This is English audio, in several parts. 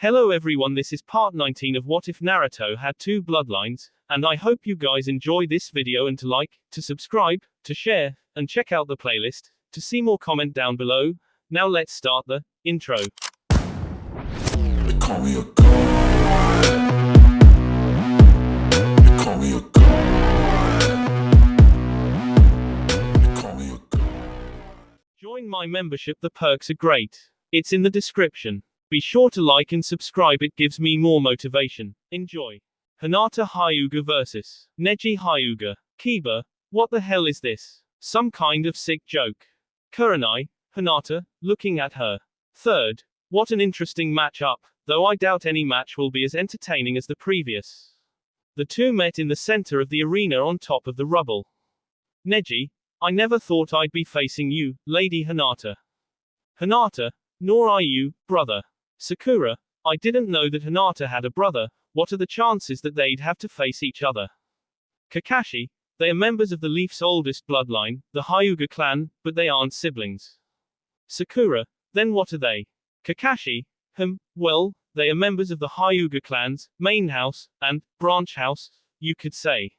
Hello everyone, this is part 19 of What If Naruto Had Two Bloodlines, and I hope you guys enjoy this video and to like, to subscribe, to share, and check out the playlist, to see more comment down below. Now let's start the intro. They call me a god. They call me a god. They call me a god. Join my membership, the perks are great. It's in the description. Be sure to like and subscribe, it gives me more motivation. Enjoy. Hinata Hyuga vs. Neji Hyuga. Kiba, what the hell is this? Some kind of sick joke. Kurenai, Hinata, looking at her. Third, what an interesting match-up, though I doubt any match will be as entertaining as the previous. The two met in the center of the arena on top of the rubble. Neji, I never thought I'd be facing you, Lady Hinata. Hinata, nor I you, brother. Sakura, I didn't know that Hinata had a brother. What are the chances that they'd have to face each other? Kakashi, they are members of the Leaf's oldest bloodline, the Hyuga clan, but they aren't siblings. Sakura, then what are they? Kakashi, well, they are members of the Hyuga clan's main house and branch house, you could say.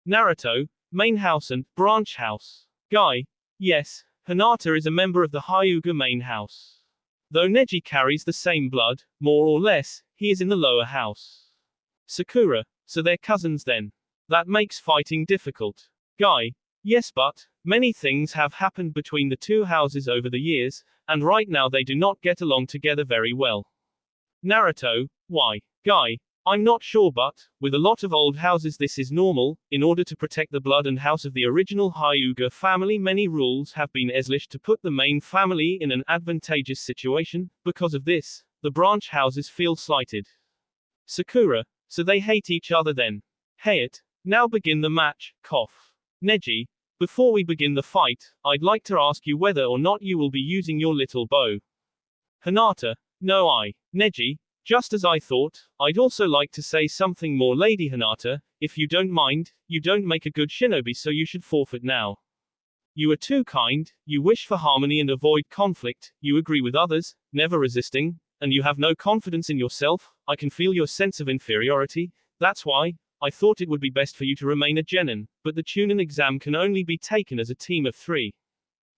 Naruto, main house and branch house. Guy, yes, Hinata is a member of the Hyuga main house. Though Neji carries the same blood, more or less, he is in the lower house. Sakura, so they're cousins then. That makes fighting difficult. Guy, yes, but many things have happened between the two houses over the years, and right now they do not get along together very well. Naruto, why? Guy, I'm not sure, but with a lot of old houses this is normal. In order to protect the blood and house of the original Hyuga family, many rules have been established to put the main family in an advantageous situation. Because of this, the branch houses feel slighted. Sakura, so they hate each other then. Hate. Now begin the match, cough. Neji, before we begin the fight, I'd like to ask you whether or not you will be using your little bow. Hinata, no I. Neji, just as I thought, I'd also like to say something more, Lady Hinata, if you don't mind. You don't make a good shinobi, so you should forfeit now. You are too kind, you wish for harmony and avoid conflict, you agree with others, never resisting, and you have no confidence in yourself. I can feel your sense of inferiority. That's why I thought it would be best for you to remain a genin, but the Chunin exam can only be taken as a team of 3.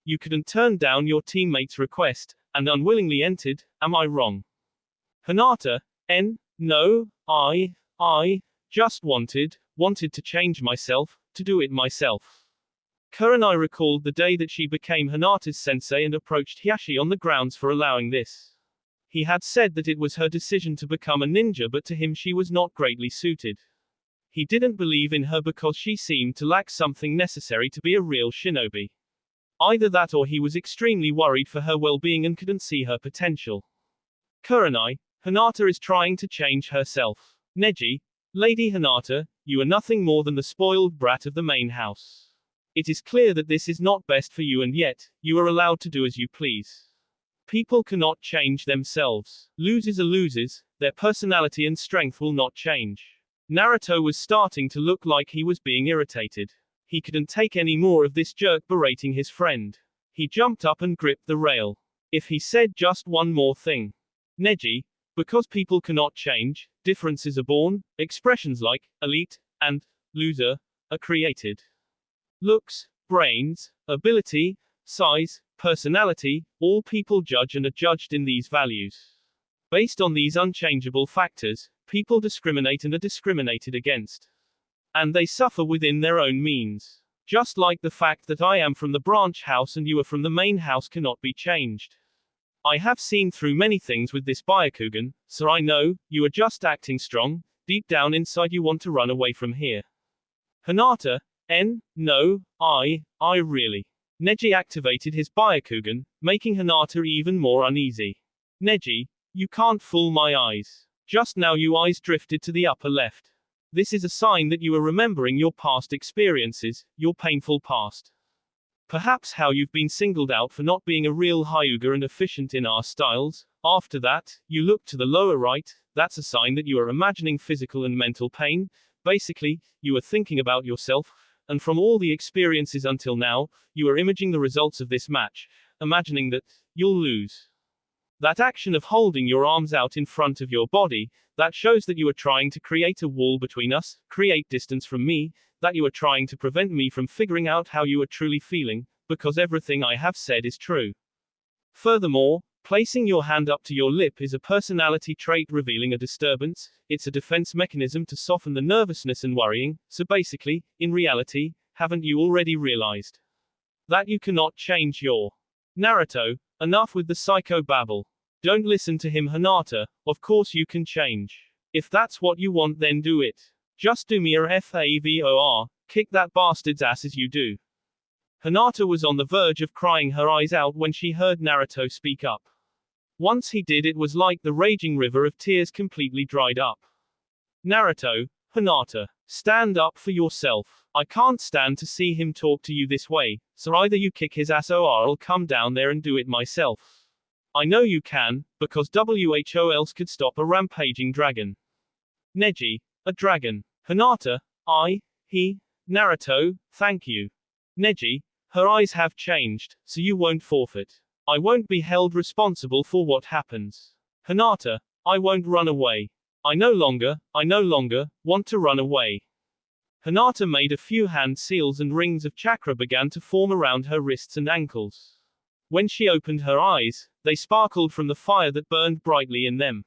You couldn't turn down your teammate's request, and unwillingly entered, am I wrong? Hinata, no, I just wanted to change myself, to do it myself. Kurenai recalled the day that she became Hinata's sensei and approached Hiashi on the grounds for allowing this. He had said that it was her decision to become a ninja, but to him she was not greatly suited. He didn't believe in her because she seemed to lack something necessary to be a real shinobi. Either that or he was extremely worried for her well-being and couldn't see her potential. Kurenai, Hinata is trying to change herself. Neji, Lady Hinata, you are nothing more than the spoiled brat of the main house. It is clear that this is not best for you, and yet, you are allowed to do as you please. People cannot change themselves. Losers are losers, their personality and strength will not change. Naruto was starting to look like he was being irritated. He couldn't take any more of this jerk berating his friend. He jumped up and gripped the rail. If he said just one more thing. Neji, because people cannot change, differences are born, expressions like elite and loser are created. Looks, brains, ability, size, personality, all people judge and are judged in these values. Based on these unchangeable factors, people discriminate and are discriminated against. And they suffer within their own means. Just like the fact that I am from the branch house and you are from the main house cannot be changed. I have seen through many things with this Byakugan, so I know, you are just acting strong. Deep down inside you want to run away from here. Hinata, no, I really. Neji activated his Byakugan, making Hinata even more uneasy. Neji, you can't fool my eyes. Just now your eyes drifted to the upper left. This is a sign that you are remembering your past experiences, your painful past. Perhaps how you've been singled out for not being a real Hyuga and efficient in our styles. After that, you look to the lower right. That's a sign that you are imagining physical and mental pain. Basically, you are thinking about yourself, and from all the experiences until now, you are imaging the results of this match, imagining that you'll lose. That action of holding your arms out in front of your body, that shows that you are trying to create a wall between us, create distance from me, that you are trying to prevent me from figuring out how you are truly feeling, because everything I have said is true. Furthermore, placing your hand up to your lip is a personality trait revealing a disturbance, it's a defense mechanism to soften the nervousness and worrying, so basically, in reality, haven't you already realized that you cannot change your Naruto? Enough with the psycho babble. Don't listen to him, Hinata, of course you can change. If that's what you want, then do it. Just do me a favor, kick that bastard's ass as you do. Hinata was on the verge of crying her eyes out when she heard Naruto speak up. Once he did, it was like the raging river of tears completely dried up. Naruto, Hinata, stand up for yourself. I can't stand to see him talk to you this way, so either you kick his ass or I'll come down there and do it myself. I know you can, because who else could stop a rampaging dragon? Neji, a dragon. Hinata, he, Naruto, thank you. Neji, her eyes have changed, so you won't forfeit. I won't be held responsible for what happens. Hinata, I won't run away. I no longer want to run away. Hinata made a few hand seals and rings of chakra began to form around her wrists and ankles. When she opened her eyes, they sparkled from the fire that burned brightly in them.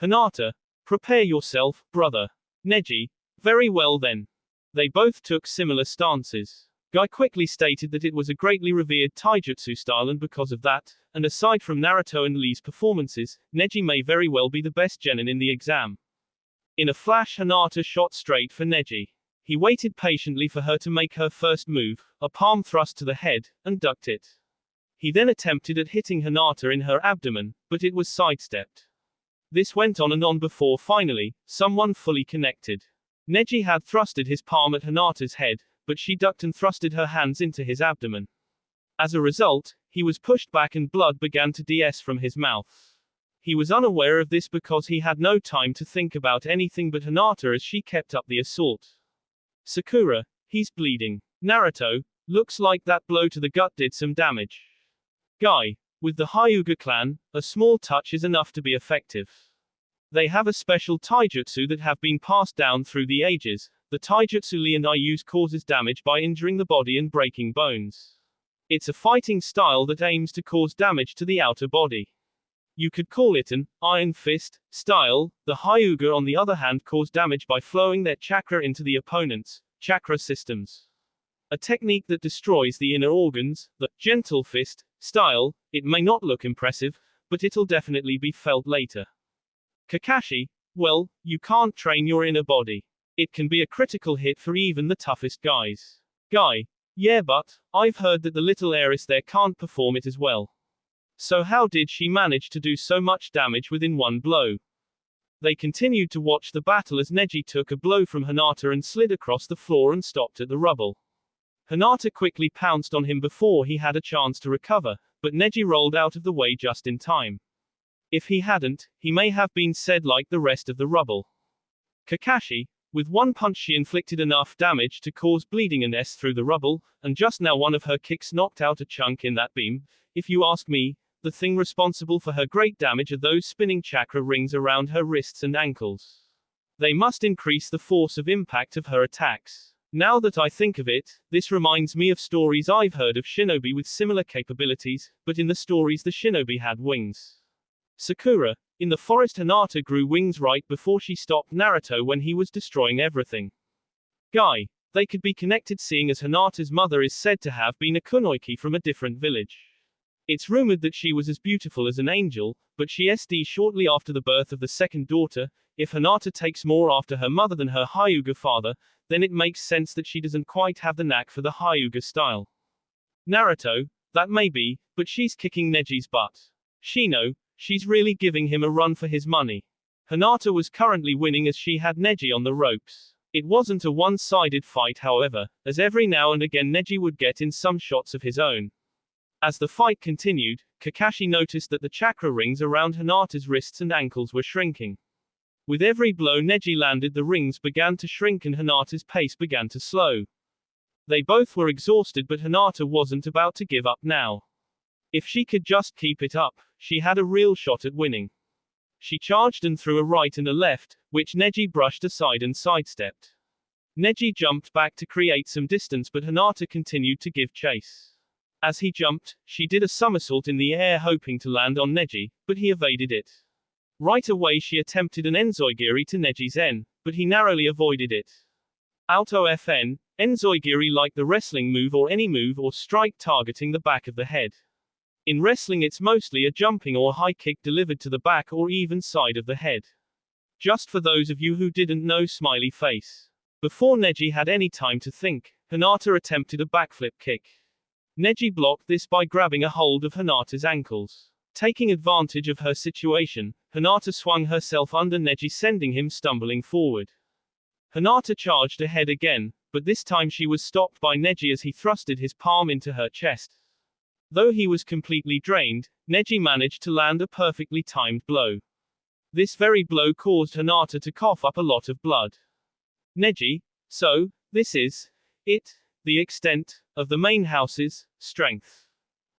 Hinata, prepare yourself, brother. Neji, very well then. They both took similar stances. Guy quickly stated that it was a greatly revered taijutsu style, and because of that, and aside from Naruto and Lee's performances, Neji may very well be the best genin in the exam. In a flash, Hinata shot straight for Neji. He waited patiently for her to make her first move, a palm thrust to the head, and ducked it. He then attempted at hitting Hinata in her abdomen, but it was sidestepped. This went on and on before finally, someone fully connected. Neji had thrusted his palm at Hinata's head, but she ducked and thrusted her hands into his abdomen. As a result, he was pushed back and blood began to ds from his mouth. He was unaware of this because he had no time to think about anything but Hinata as she kept up the assault. Sakura, he's bleeding. Naruto, looks like that blow to the gut did some damage. Guy, with the Hyuga clan, a small touch is enough to be effective. They have a special taijutsu that have been passed down through the ages. The taijutsu Lee and I use causes damage by injuring the body and breaking bones. It's a fighting style that aims to cause damage to the outer body. You could call it an iron fist style. The Hyuga, on the other hand, cause damage by flowing their chakra into the opponent's chakra systems. A technique that destroys the inner organs. The gentle fist style, it may not look impressive, but it'll definitely be felt later. Kakashi, well, you can't train your inner body. It can be a critical hit for even the toughest guys. Guy, yeah, but I've heard that the little heiress there can't perform it as well. So how did she manage to do so much damage within one blow? They continued to watch the battle as Neji took a blow from Hinata and slid across the floor and stopped at the rubble. Hinata quickly pounced on him before he had a chance to recover, but Neji rolled out of the way just in time. If he hadn't, he may have been said like the rest of the rubble. Kakashi, with one punch she inflicted enough damage to cause bleeding and through the rubble, and just now one of her kicks knocked out a chunk in that beam. If you ask me, the thing responsible for her great damage are those spinning chakra rings around her wrists and ankles. They must increase the force of impact of her attacks. Now that I think of it, this reminds me of stories I've heard of shinobi with similar capabilities, but in the stories the shinobi had wings. Sakura, in the forest, Hinata grew wings right before she stopped Naruto when he was destroying everything. Guy, they could be connected seeing as Hinata's mother is said to have been a kunoichi from a different village. It's rumored that she was as beautiful as an angel, but she sd shortly after the birth of the second daughter. If Hinata takes more after her mother than her Hyuga father, then it makes sense that she doesn't quite have the knack for the Hyuga style. Naruto, that may be, but she's kicking Neji's butt. Shino, she's really giving him a run for his money. Hinata was currently winning as she had Neji on the ropes. It wasn't a one-sided fight, however, as every now and again Neji would get in some shots of his own. As the fight continued, Kakashi noticed that the chakra rings around Hinata's wrists and ankles were shrinking. With every blow Neji landed, the rings began to shrink and Hinata's pace began to slow. They both were exhausted, but Hinata wasn't about to give up now. If she could just keep it up, she had a real shot at winning. She charged and threw a right and a left, which Neji brushed aside and sidestepped. Neji jumped back to create some distance, but Hinata continued to give chase. As he jumped, she did a somersault in the air hoping to land on Neji, but he evaded it. Right away she attempted an enzigiri to Neji's en, but he narrowly avoided it. Alto FN, enzigiri like the wrestling move or any move or strike targeting the back of the head. In wrestling it's mostly a jumping or high kick delivered to the back or even side of the head. Just for those of you who didn't know, smiley face. Before Neji had any time to think, Hinata attempted a backflip kick. Neji blocked this by grabbing a hold of Hinata's ankles. Taking advantage of her situation, Hinata swung herself under Neji, sending him stumbling forward. Hinata charged ahead again, but this time she was stopped by Neji as he thrusted his palm into her chest. Though he was completely drained, Neji managed to land a perfectly timed blow. This very blow caused Hinata to cough up a lot of blood. Neji, so, this is it, the extent of the main house's strength.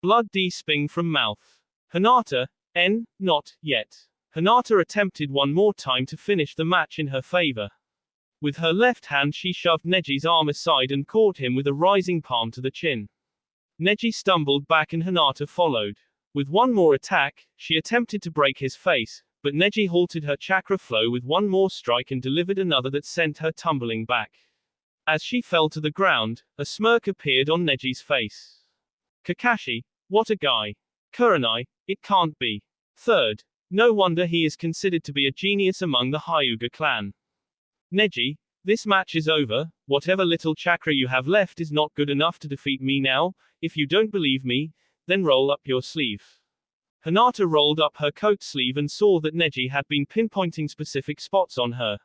Blood de-sping from mouth. Hinata, not yet. Hinata attempted one more time to finish the match in her favor. With her left hand she shoved Neji's arm aside and caught him with a rising palm to the chin. Neji stumbled back and Hinata followed. With one more attack, she attempted to break his face, but Neji halted her chakra flow with one more strike and delivered another that sent her tumbling back. As she fell to the ground, a smirk appeared on Neji's face. Kakashi, what a guy. Kurenai, it can't be. Third, no wonder he is considered to be a genius among the Hyuga clan. Neji, this match is over, whatever little chakra you have left is not good enough to defeat me now. If you don't believe me, then roll up your sleeve. Hinata rolled up her coat sleeve and saw that Neji had been pinpointing specific spots on her.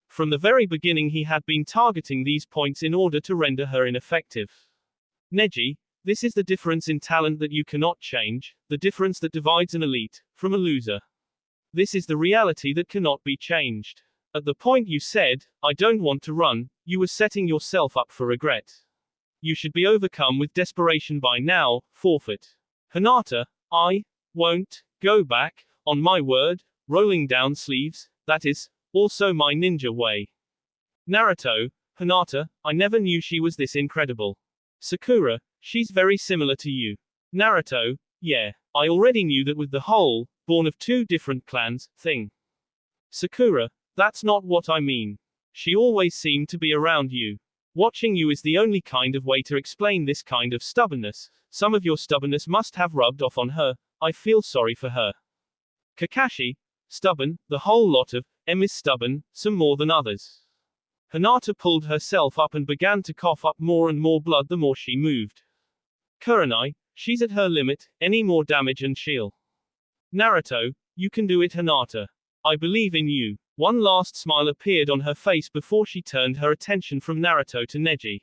From the very beginning he had been targeting these points in order to render her ineffective. Neji, this is the difference in talent that you cannot change, the difference that divides an elite from a loser. This is the reality that cannot be changed. At the point you said, I don't want to run, you were setting yourself up for regret. You should be overcome with desperation by now, forfeit. Hinata, I won't go back, on my word, rolling down sleeves, that is also my ninja way. Naruto, Hinata, I never knew she was this incredible. Sakura, she's very similar to you. Naruto, yeah, I already knew that with the whole, born of two different clans, thing. Sakura, that's not what I mean. She always seemed to be around you. Watching you is the only kind of way to explain this kind of stubbornness. Some of your stubbornness must have rubbed off on her. I feel sorry for her. Kakashi, stubborn, the whole lot of M is stubborn, some more than others. Hinata pulled herself up and began to cough up more and more blood the more she moved. Kurenai, she's at her limit, any more damage and she'll. Naruto, you can do it, Hinata. I believe in you. One last smile appeared on her face before she turned her attention from Naruto to Neji.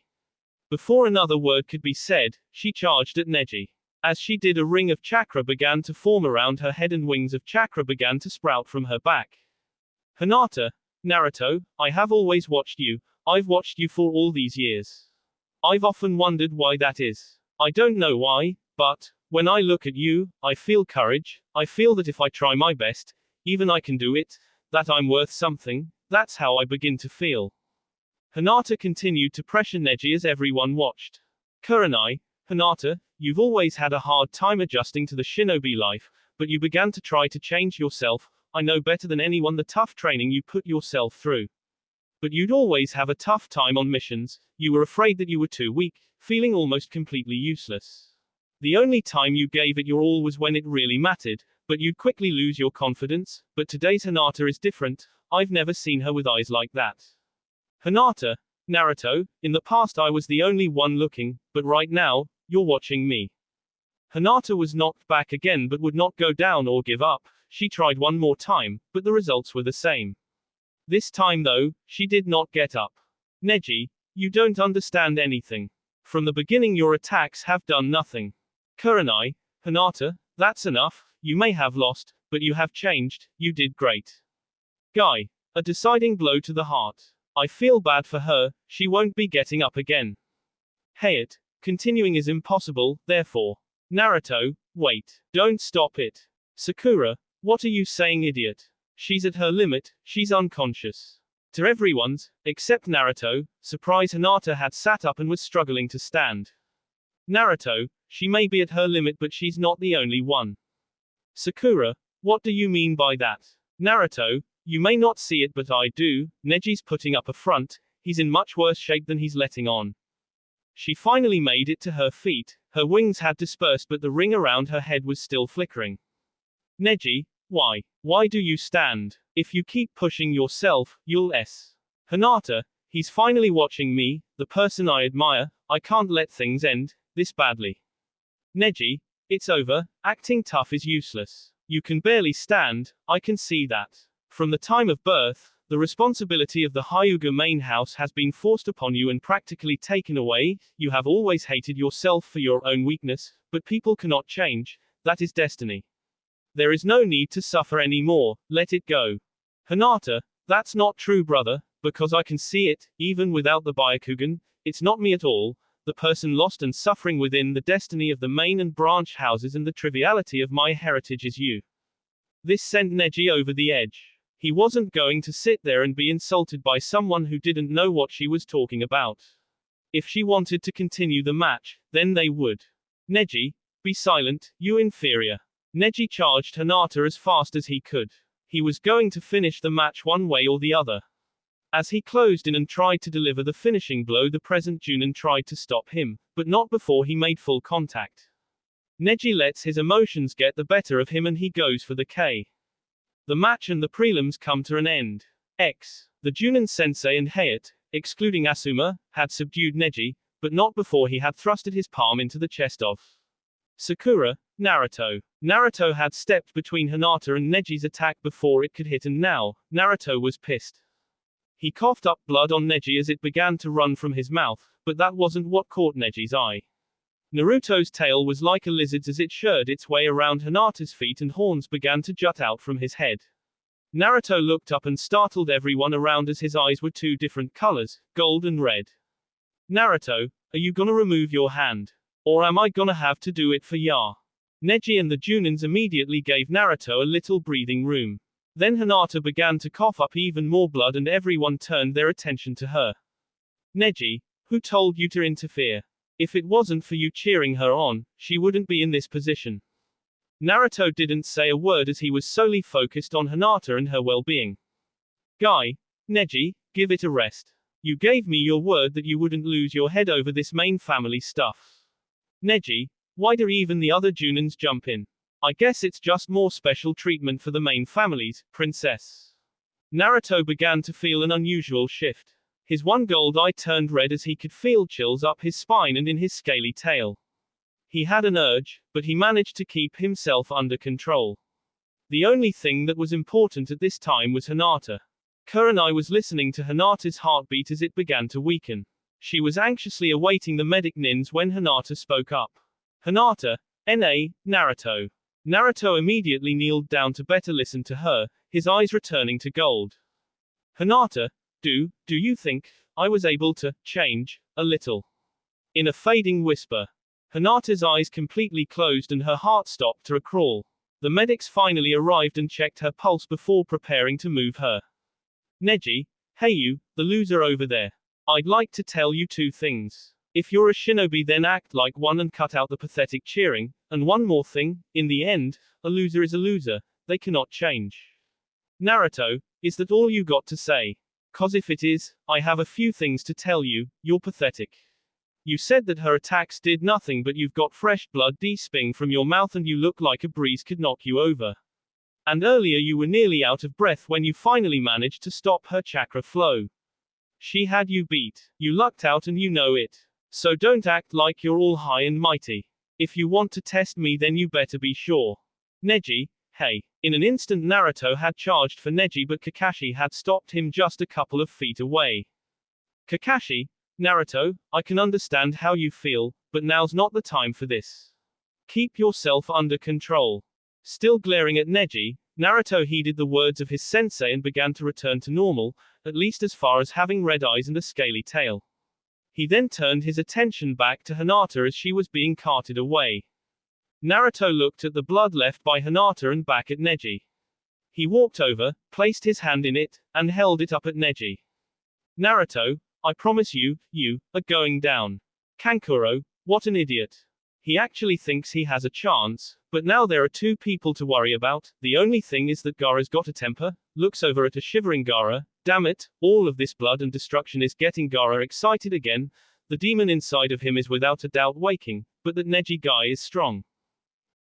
Before another word could be said, she charged at Neji. As she did, a ring of chakra began to form around her head and wings of chakra began to sprout from her back. Hinata, Naruto, I have always watched you, I've watched you for all these years. I've often wondered why that is. I don't know why, but when I look at you, I feel courage, I feel that if I try my best, even I can do it, that I'm worth something, that's how I begin to feel. Hinata continued to pressure Neji as everyone watched. Kurenai, Hinata, you've always had a hard time adjusting to the shinobi life, but you began to try to change yourself. I know better than anyone the tough training you put yourself through. But you'd always have a tough time on missions, you were afraid that you were too weak, feeling almost completely useless. The only time you gave it your all was when it really mattered, but you'd quickly lose your confidence. But today's Hinata is different, I've never seen her with eyes like that. Hinata, Naruto, in the past I was the only one looking, but right now, you're watching me. Hinata was knocked back again but would not go down or give up. She tried one more time, but the results were the same. This time though, she did not get up. Neji, you don't understand anything. From the beginning your attacks have done nothing. Kurenai, Hinata, that's enough, you may have lost, but you have changed, you did great. Guy, a deciding blow to the heart. I feel bad for her, she won't be getting up again. Hayat, continuing is impossible, therefore. Naruto, wait. Don't stop it. Sakura, what are you saying, idiot? She's at her limit, she's unconscious. To everyone's, except Naruto, surprise, Hinata had sat up and was struggling to stand. Naruto, she may be at her limit but she's not the only one. Sakura, what do you mean by that? Naruto, you may not see it but I do, Neji's putting up a front, he's in much worse shape than he's letting on. She finally made it to her feet, her wings had dispersed but the ring around her head was still flickering. Neji, why? Why do you stand? If you keep pushing yourself, you'll Hinata, he's finally watching me, the person I admire, I can't let things end this badly. Neji, it's over, acting tough is useless. You can barely stand, I can see that. From the time of birth, the responsibility of the Hyuga main house has been forced upon you and practically taken away, you have always hated yourself for your own weakness, but people cannot change, that is destiny. There is no need to suffer anymore, let it go. Hinata, that's not true brother, because I can see it, even without the Byakugan, it's not me at all, the person lost and suffering within the destiny of the main and branch houses and the triviality of my heritage is you. This sent Neji over the edge. He wasn't going to sit there and be insulted by someone who didn't know what she was talking about. If she wanted to continue the match, then they would. Neji, be silent, you inferior. Neji charged Hinata as fast as he could. He was going to finish the match one way or the other. As he closed in and tried to deliver the finishing blow, the present Junin tried to stop him, but not before he made full contact. Neji lets his emotions get the better of him and he goes for the K. The match and the prelims come to an end. The Junin sensei and Hayate, excluding Asuma, had subdued Neji, but not before he had thrusted his palm into the chest of Sakura. Naruto. Naruto had stepped between Hinata and Neji's attack before it could hit and now, Naruto was pissed. He coughed up blood on Neji as it began to run from his mouth, but that wasn't what caught Neji's eye. Naruto's tail was like a lizard's as it shirred its way around Hinata's feet and horns began to jut out from his head. Naruto looked up and startled everyone around as his eyes were two different colors, gold and red. Naruto, are you gonna remove your hand? Or am I gonna have to do it for ya? Neji and the Junins immediately gave Naruto a little breathing room. Then Hinata began to cough up even more blood and everyone turned their attention to her. Neji, who told you to interfere? If it wasn't for you cheering her on, she wouldn't be in this position. Naruto didn't say a word as he was solely focused on Hinata and her well-being. Guy, Neji, give it a rest. You gave me your word that you wouldn't lose your head over this main family stuff. Neji, why do even the other Junins jump in? I guess it's just more special treatment for the main families, princess. Naruto began to feel an unusual shift. His one gold eye turned red as he could feel chills up his spine and in his scaly tail. He had an urge, but he managed to keep himself under control. The only thing that was important at this time was Hinata. Kurenai was listening to Hinata's heartbeat as it began to weaken. She was anxiously awaiting the medic nins when Hinata spoke up. Hinata, N.A., Naruto. Naruto immediately kneeled down to better listen to her, his eyes returning to gold. Hinata, do you think I was able to change a little? In a fading whisper. Hinata's eyes completely closed and her heart stopped to a crawl. The medics finally arrived and checked her pulse before preparing to move her. Neji, hey you, the loser over there. I'd like to tell you two things. If you're a shinobi then act like one and cut out the pathetic cheering, and one more thing, in the end, a loser is a loser, they cannot change. Naruto, is that all you got to say? 'Cause if it is, I have a few things to tell you, you're pathetic. You said that her attacks did nothing but you've got fresh blood spewing from your mouth and you look like a breeze could knock you over. And earlier you were nearly out of breath when you finally managed to stop her chakra flow. She had you beat. You lucked out and you know it. So don't act like you're all high and mighty. If you want to test me then you better be sure. Neji, hey. In an instant Naruto had charged for Neji but Kakashi had stopped him just a couple of feet away. Kakashi, Naruto, I can understand how you feel, but now's not the time for this. Keep yourself under control. Still glaring at Neji, Naruto heeded the words of his sensei and began to return to normal, at least as far as having red eyes and a scaly tail. He then turned his attention back to Hinata as she was being carted away. Naruto looked at the blood left by Hinata and back at Neji. He walked over, placed his hand in it, and held it up at Neji. Naruto, I promise you, you are going down. Kankuro, what an idiot. He actually thinks he has a chance, but now there are two people to worry about. The only thing is that Gaara's got a temper, looks over at a shivering Gaara. Damn it, all of this blood and destruction is getting Gaara excited again. The demon inside of him is without a doubt waking, but that Neji guy is strong.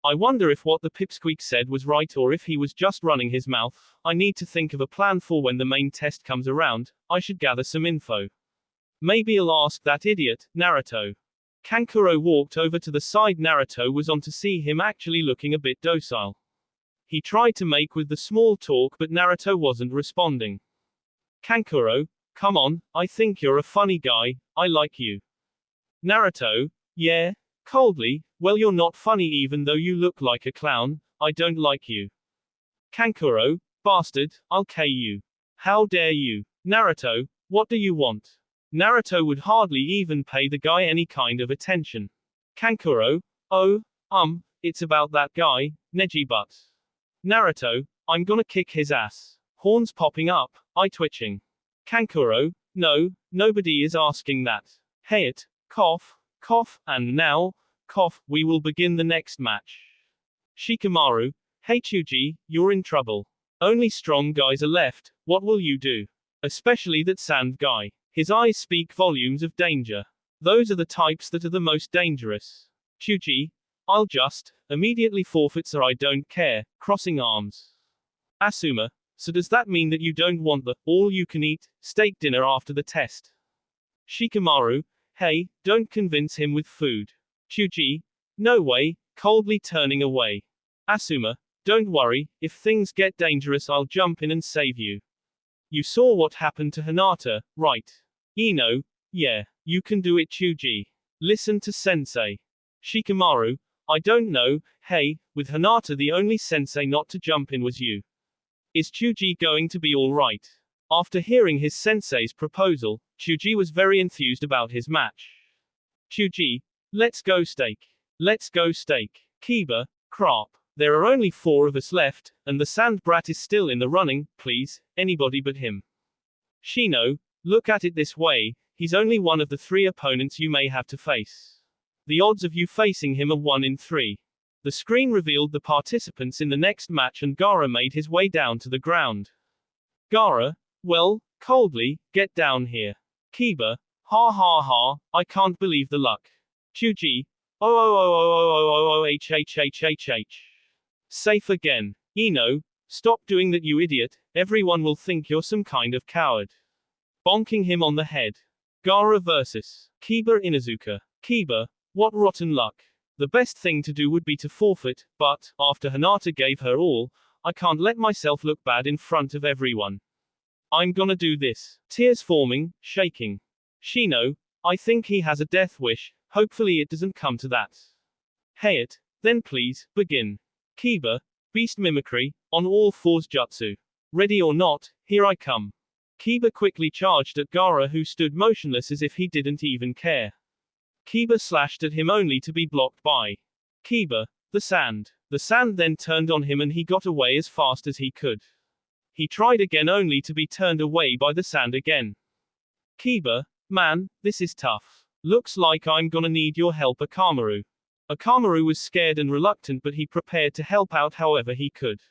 I wonder if what the pipsqueak said was right or if he was just running his mouth. I need to think of a plan for when the main test comes around. I should gather some info. Maybe I'll ask that idiot, Naruto. Kankuro walked over to the side Naruto was on to see him actually looking a bit docile. He tried to make with the small talk but Naruto wasn't responding. Kankuro, come on, I think you're a funny guy, I like you. Naruto, yeah, coldly, well you're not funny even though you look like a clown, I don't like you. Kankuro, bastard, I'll K you. How dare you. Naruto, what do you want? Naruto would hardly even pay the guy any kind of attention. Kankuro, oh, it's about that guy, Neji but. Naruto, I'm gonna kick his ass. Horns popping up, eye twitching. Kankuro, no, nobody is asking that. Hey it, cough, cough, and now, cough, we will begin the next match. Shikamaru, hey Chuji, you're in trouble. Only strong guys are left, what will you do? Especially that sand guy. His eyes speak volumes of danger. Those are the types that are the most dangerous. Chuji, I'll just, immediately forfeit so I don't care, crossing arms. Asuma, so does that mean that you don't want the, all-you-can-eat, steak dinner after the test? Shikamaru, hey, don't convince him with food. Chuji, no way, coldly turning away. Asuma, don't worry, if things get dangerous I'll jump in and save you. You saw what happened to Hinata, right? Ino, yeah, you can do it Chuji. Listen to sensei. Shikamaru, I don't know, hey, with Hinata the only sensei not to jump in was you. Is Chuji going to be alright? After hearing his sensei's proposal, Chuji was very enthused about his match. Chuji, let's go steak. Let's go steak. Kiba, crap. There are only 4 of us left, and the sand brat is still in the running, please, anybody but him. Shino, look at it this way, he's only one of the 3 opponents you may have to face. The odds of you facing him are 1 in 3. The screen revealed the participants in the next match and Gaara made his way down to the ground. Gaara, well, coldly, get down here. Kiba, ha ha ha, I can't believe the luck. Chuji, h. Safe again. Ino, stop doing that you idiot, everyone will think you're some kind of coward. Bonking him on the head. Gaara vs. Kiba Inuzuka. Kiba, what rotten luck. The best thing to do would be to forfeit, but, after Hinata gave her all, I can't let myself look bad in front of everyone. I'm gonna do this. Tears forming, shaking. Shino, I think he has a death wish, hopefully it doesn't come to that. Hey it, then please, begin. Kiba, beast mimicry, on all 4s jutsu. Ready or not, here I come. Kiba quickly charged at Gaara who stood motionless as if he didn't even care. Kiba slashed at him only to be blocked by Kiba, the sand. The sand then turned on him and he got away as fast as he could. He tried again only to be turned away by the sand again. Kiba, man, this is tough. Looks like I'm gonna need your help Akamaru. Akamaru was scared and reluctant but he prepared to help out however he could.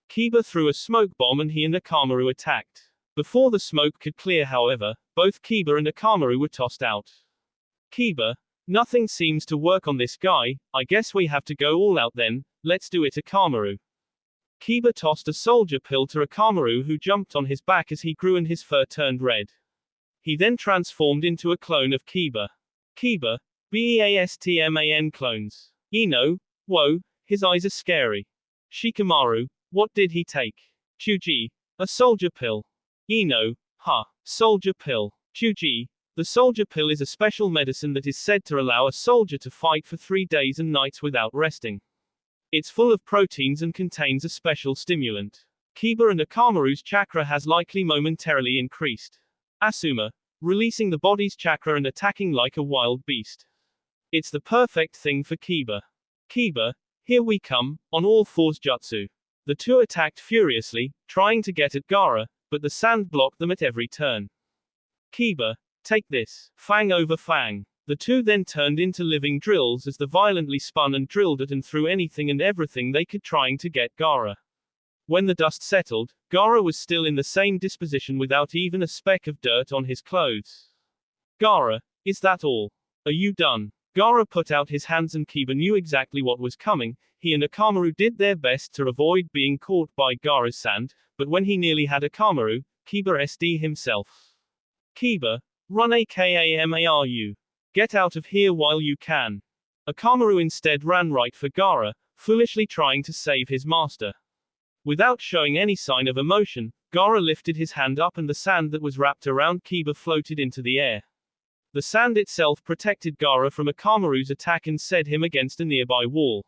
Kiba threw a smoke bomb and he and Akamaru attacked. Before the smoke could clear however, both Kiba and Akamaru were tossed out. Kiba, nothing seems to work on this guy, I guess we have to go all out then, let's do it Akamaru. Kiba tossed a soldier pill to Akamaru who jumped on his back as he grew and his fur turned red. He then transformed into a clone of Kiba. Kiba, Beastman clones. Ino, whoa, his eyes are scary. Shikamaru, what did he take? Chuji, a soldier pill. Ino, soldier pill. Chuji, the soldier pill is a special medicine that is said to allow a soldier to fight for 3 days and nights without resting. It's full of proteins and contains a special stimulant. Kiba and Akamaru's chakra has likely momentarily increased. Asuma, releasing the body's chakra and attacking like a wild beast. It's the perfect thing for Kiba. Kiba, Here we come, on all fours jutsu. The two attacked furiously, trying to get at Gaara, but the sand blocked them at every turn. Kiba, take this. Fang over fang. The two then turned into living drills as they violently spun and drilled at and through anything and everything they could, trying to get Gaara. When the dust settled, Gaara was still in the same disposition without even a speck of dirt on his clothes. Gaara, is that all? Are you done? Gaara put out his hands and Kiba knew exactly what was coming. He and Akamaru did their best to avoid being caught by Gaara's sand, but when he nearly had Akamaru, Kiba SD himself. Kiba, run aka Maru. Get out of here while you can. Akamaru instead ran right for Gaara, foolishly trying to save his master. Without showing any sign of emotion, Gaara lifted his hand up and the sand that was wrapped around Kiba floated into the air. The sand itself protected Gaara from Akamaru's attack and set him against a nearby wall.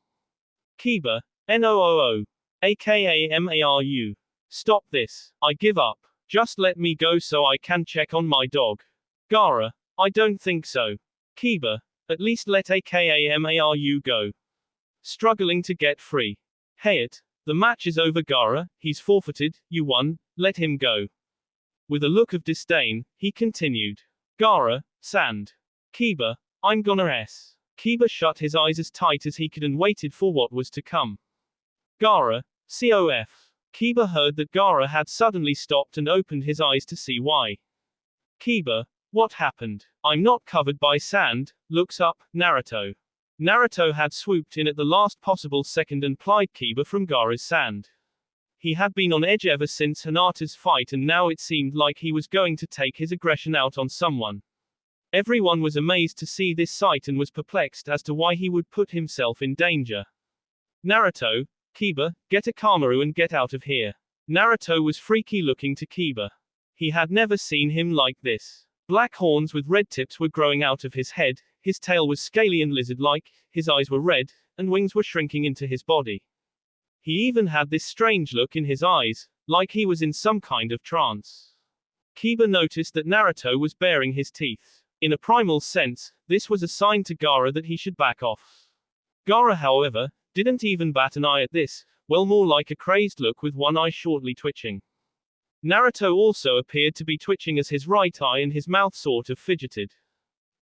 Kiba, NOOO. Aka Maru. Stop this. I give up. Just let me go so I can check on my dog. Gaara, I don't think so. Kiba, at least let aka Maru go. Struggling to get free. Hayat, the match is over Gaara, he's forfeited, you won, let him go. With a look of disdain, he continued. Gaara, sand. Kiba, I'm gonna s. Kiba shut his eyes as tight as he could and waited for what was to come. Gaara, COF. Kiba heard that Gaara had suddenly stopped and opened his eyes to see why. Kiba, what happened? I'm not covered by sand, looks up, Naruto. Naruto had swooped in at the last possible second and plied Kiba from Gaara's sand. He had been on edge ever since Hinata's fight and now it seemed like he was going to take his aggression out on someone. Everyone was amazed to see this sight and was perplexed as to why he would put himself in danger. Naruto, Kiba, get Akamaru and get out of here. Naruto was freaky looking to Kiba. He had never seen him like this. Black horns with red tips were growing out of his head, his tail was scaly and lizard-like, his eyes were red, and wings were shrinking into his body. He even had this strange look in his eyes, like he was in some kind of trance. Kiba noticed that Naruto was baring his teeth. In a primal sense, this was a sign to Gaara that he should back off. Gaara, however, didn't even bat an eye at this, well more like a crazed look with one eye shortly twitching. Naruto also appeared to be twitching as his right eye and his mouth sort of fidgeted.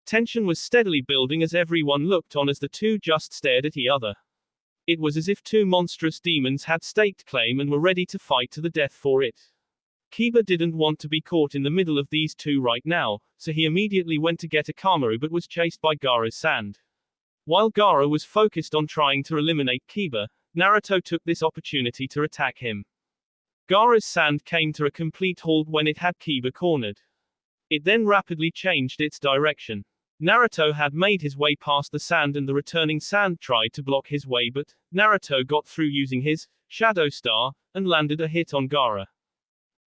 Tension was steadily building as everyone looked on as the two just stared at each other. It was as if two monstrous demons had staked claim and were ready to fight to the death for it. Kiba didn't want to be caught in the middle of these two right now, so he immediately went to get Akamaru but was chased by Gaara's sand. While Gaara was focused on trying to eliminate Kiba, Naruto took this opportunity to attack him. Gaara's sand came to a complete halt when it had Kiba cornered. It then rapidly changed its direction. Naruto had made his way past the sand and the returning sand tried to block his way, but Naruto got through using his Shadow Star and landed a hit on Gaara.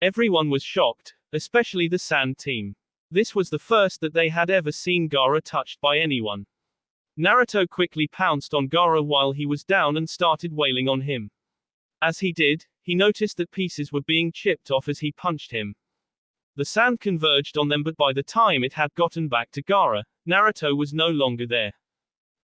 Everyone was shocked, especially the sand team. This was the first that they had ever seen Gaara touched by anyone. Naruto quickly pounced on Gaara while he was down and started wailing on him. As he did, he noticed that pieces were being chipped off as he punched him. The sand converged on them, but by the time it had gotten back to Gaara, Naruto was no longer there.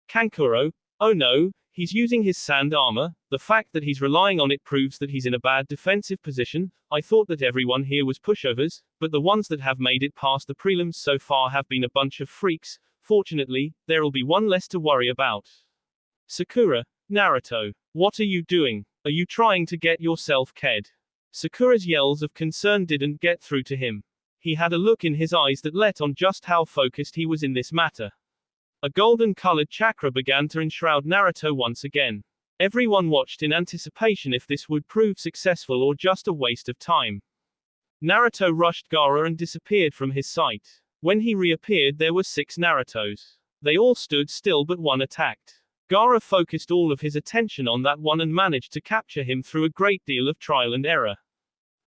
Kankuro, oh no, he's using his sand armor. The fact that he's relying on it proves that he's in a bad defensive position. I thought that everyone here was pushovers, but the ones that have made it past the prelims so far have been a bunch of freaks. Fortunately, there'll be one less to worry about. Sakura, Naruto, what are you doing? Are you trying to get yourself killed? Sakura's yells of concern didn't get through to him. He had a look in his eyes that let on just how focused he was in this matter. A golden-colored chakra began to enshroud Naruto once again. Everyone watched in anticipation if this would prove successful or just a waste of time. Naruto rushed Gaara and disappeared from his sight. When he reappeared, there were 6 Narutos. They all stood still but one attacked. Gaara focused all of his attention on that one and managed to capture him through a great deal of trial and error.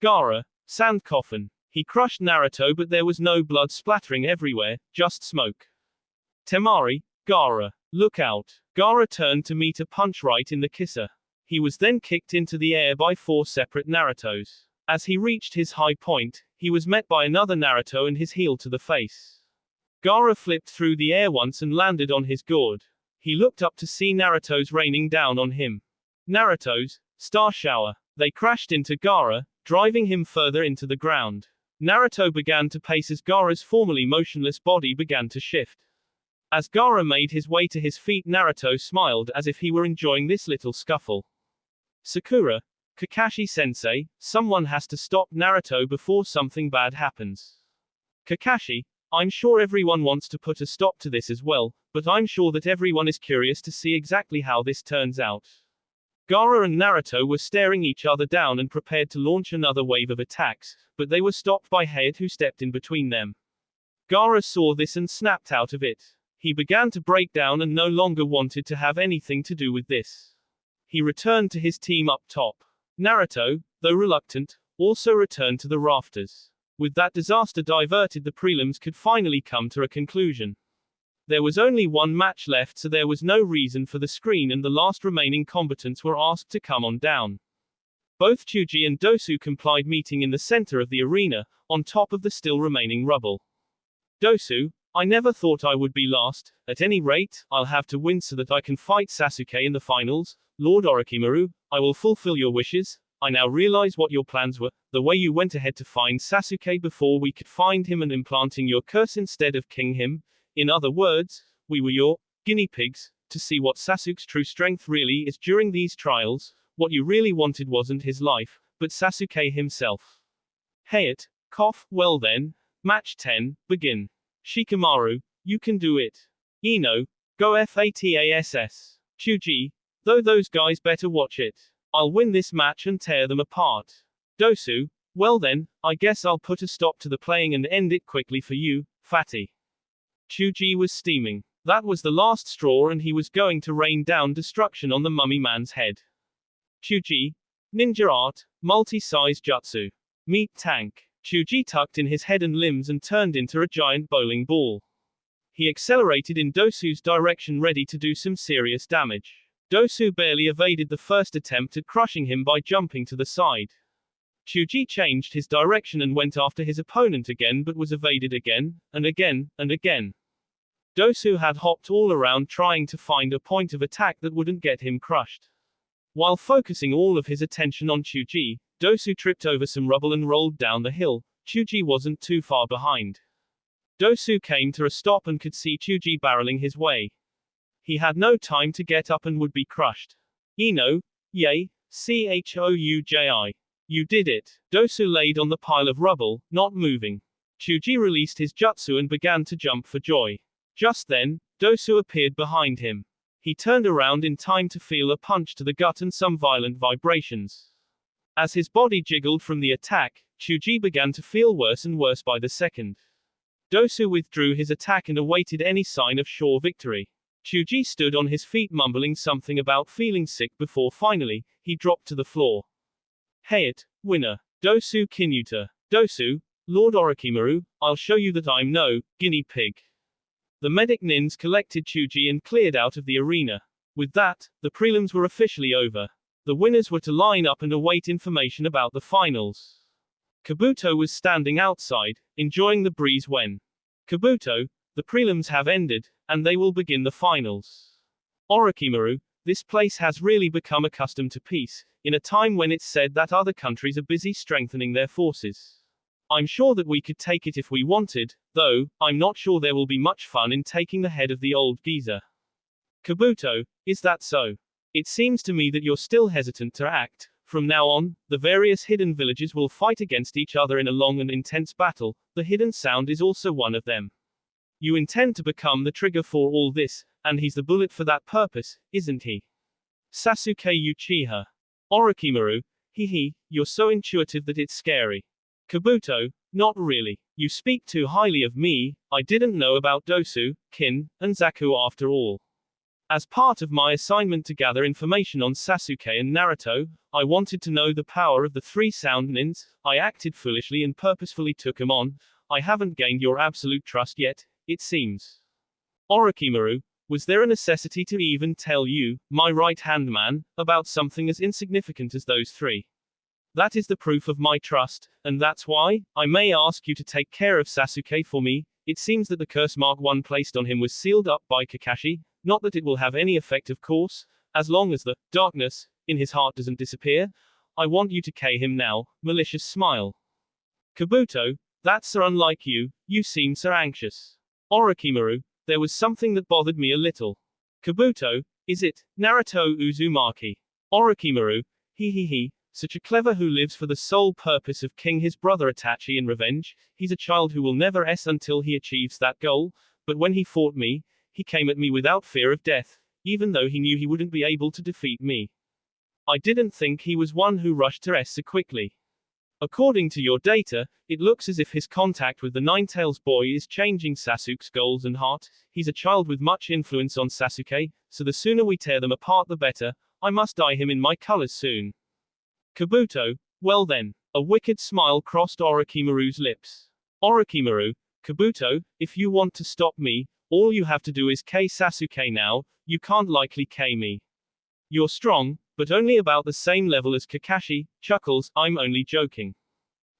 Gaara, sand coffin. He crushed Naruto, but there was no blood splattering everywhere, just smoke. Temari, Gaara, look out. Gaara turned to meet a punch right in the kisser. He was then kicked into the air by 4 separate Narutos. As he reached his high point, he was met by another Naruto and his heel to the face. Gaara flipped through the air once and landed on his gourd. He looked up to see Naruto's raining down on him. Naruto's star shower. They crashed into Gaara, driving him further into the ground. Naruto began to pace as Gaara's formerly motionless body began to shift. As Gaara made his way to his feet, Naruto smiled as if he were enjoying this little scuffle. Sakura, Kakashi-sensei, someone has to stop Naruto before something bad happens. Kakashi, I'm sure everyone wants to put a stop to this as well, but I'm sure that everyone is curious to see exactly how this turns out. Gaara and Naruto were staring each other down and prepared to launch another wave of attacks, but they were stopped by Hayate, who stepped in between them. Gaara saw this and snapped out of it. He began to break down and no longer wanted to have anything to do with this. He returned to his team up top. Naruto, though reluctant, also returned to the rafters. With that disaster diverted, the prelims could finally come to a conclusion. There was only one match left, so there was no reason for the screen, and the last remaining combatants were asked to come on down. Both Chuji and Dosu complied, meeting in the center of the arena, on top of the still remaining rubble. Dosu, I never thought I would be last. At any rate, I'll have to win so that I can fight Sasuke in the finals. Lord Orochimaru, I will fulfill your wishes. I now realize what your plans were. The way you went ahead to find Sasuke before we could find him and implanting your curse instead of killing him. In other words, we were your guinea pigs to see what Sasuke's true strength really is during these trials. What you really wanted wasn't his life, but Sasuke himself. Hayate, cough, well then, match 10, begin. Shikamaru, you can do it. Ino, go FATASS. Chuji, though those guys better watch it. I'll win this match and tear them apart. Dosu, well then, I guess I'll put a stop to the playing and end it quickly for you, fatty. Chuji was steaming. That was the last straw, and he was going to rain down destruction on the mummy man's head. Chuji, ninja art, multi-size jutsu. Meet tank. Chuji tucked in his head and limbs and turned into a giant bowling ball. He accelerated in Dosu's direction, ready to do some serious damage. Dosu barely evaded the first attempt at crushing him by jumping to the side. Chuji changed his direction and went after his opponent again, but was evaded again, and again, and again. Dosu had hopped all around trying to find a point of attack that wouldn't get him crushed. While focusing all of his attention on Chuji, Dosu tripped over some rubble and rolled down the hill. Chuji wasn't too far behind. Dosu came to a stop and could see Chuji barreling his way. He had no time to get up and would be crushed. Ino, yay, Chouji. You did it. Dosu laid on the pile of rubble, not moving. Chuji released his jutsu and began to jump for joy. Just then, Dosu appeared behind him. He turned around in time to feel a punch to the gut and some violent vibrations. As his body jiggled from the attack, Chuji began to feel worse and worse by the second. Dosu withdrew his attack and awaited any sign of sure victory. Chuji stood on his feet mumbling something about feeling sick before finally, he dropped to the floor. Hayate, winner. Dosu Kinuta. Dosu, Lord Orochimaru, I'll show you that I'm no guinea pig. The medic nins collected Chuji and cleared out of the arena. With that, the prelims were officially over. The winners were to line up and await information about the finals. Kabuto was standing outside, enjoying the breeze when. Kabuto, the prelims have ended, and they will begin the finals. Orochimaru, this place has really become accustomed to peace, in a time when it's said that other countries are busy strengthening their forces. I'm sure that we could take it if we wanted, though, I'm not sure there will be much fun in taking the head of the old geezer. Kabuto, is that so? It seems to me that you're still hesitant to act. From now on, the various hidden villages will fight against each other in a long and intense battle. The hidden sound is also one of them. You intend to become the trigger for all this, and he's the bullet for that purpose, isn't he? Sasuke Uchiha. Orochimaru, you're so intuitive that it's scary. Kabuto, not really. You speak too highly of me. I didn't know about Dosu, Kin, and Zaku after all. As part of my assignment to gather information on Sasuke and Naruto, I wanted to know the power of the three sound nins. I acted foolishly and purposefully took them on. I haven't gained your absolute trust yet, it seems. Orochimaru, was there a necessity to even tell you, my right-hand man, about something as insignificant as those three? That is the proof of my trust, and that's why I may ask you to take care of Sasuke for me. It seems that the curse mark 1 placed on him was sealed up by Kakashi. Not that it will have any effect, of course, as long as the darkness in his heart doesn't disappear. I want you to K him now. Malicious smile. Kabuto, that's so unlike you, you seem so anxious. Orochimaru, there was something that bothered me a little. Kabuto, is it, Naruto Uzumaki? Orochimaru, he, such a clever who lives for the sole purpose of killing his brother Itachi in revenge. He's a child who will never until he achieves that goal, but when he fought me, he came at me without fear of death, even though he knew he wouldn't be able to defeat me. I didn't think he was one who rushed to so quickly. According to your data, it looks as if his contact with the Ninetales boy is changing Sasuke's goals and heart. He's a child with much influence on Sasuke, so the sooner we tear them apart the better. I must dye him in my colors soon. Kabuto, well then. A wicked smile crossed Orochimaru's lips. Orochimaru, Kabuto, if you want to stop me, all you have to do is K Sasuke now. You can't likely K me. You're strong, but only about the same level as Kakashi. Chuckles, I'm only joking.